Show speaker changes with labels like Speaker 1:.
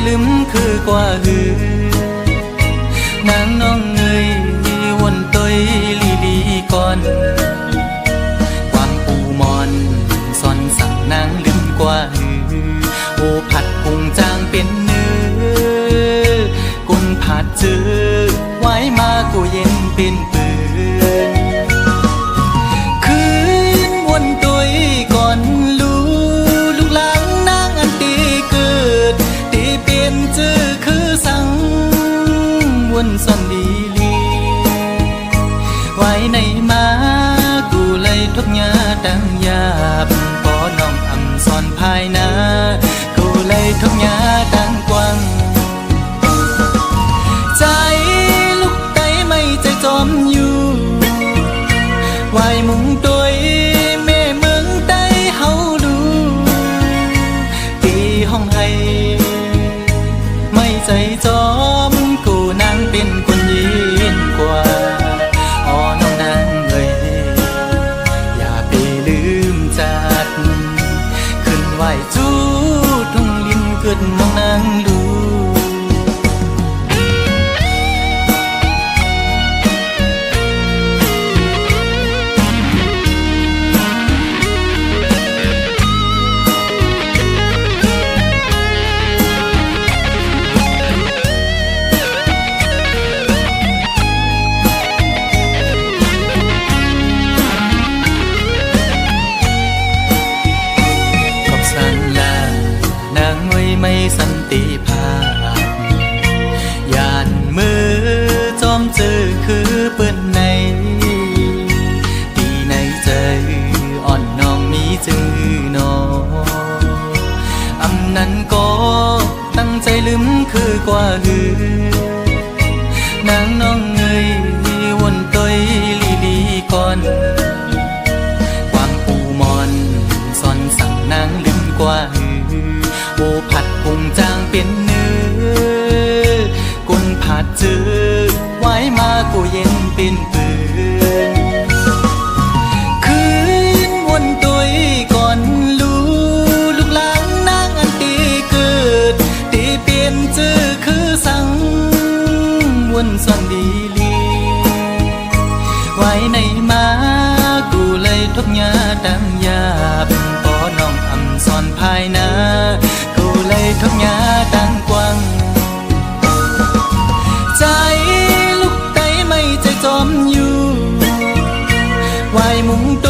Speaker 1: ลืมคือกว่าหือนางน้องเงยวนตัวลีลีก่อนความปูมอนซ่อนสั่งนางลืมกว่าหือโอผัดกุ้งจางเป็นเนื้อกุนผัดเจอไว้มากูเย็นเป็นปืนคืนวนตัวก่อนลูกหลังนางอันตีเกิดตีเป็นเจอคือสั่งวนซ่อนดีลีไว้ในมากูเลยทุกยาดังยาบปอน้องอำซ่อนภายนากูเลยทุกยาดังกว้างใจลูกไตไม่ใจจอมอยู่ไว้มุงตัวแม่เมืองใต้เฮาดูตีห้องให้ไม่ใจจอมกูนางเป็นคนยินกว่าอ๋อน้องนางเอ้ยอย่าไปลืมจัดขึ้นไหวจูทุ่งลิ้นเกิดน้องนางดูไม่สันติภาพยานมือจอมเจอคือเปิ้นในตีในใจอ่อนน้องมีจื้อนออำนั้นก็ตั้งใจลืมคือกว่าหือนางน้องเงยวนตัวลีลีก่อนความปูมอนซ่อนสั่งนางลืมกว่าหือโอผัดกุ้งจางเป็นเนื้อกุนผัดเจอไว้มากูเย็นเป็นปืนคืนวนตัวก่อนลูกหลังนางอันตีเกิดตีเปลี่ยนเจอคือสั่งวนซ่อนดีลีไว้ในมากูเลยทุกยาดังยาบปอน้องอำซ่อนภายนาเลยทุกยาดังกว้างใจลูกไตไม่ใจจอมอยู่ไว้มุงตัว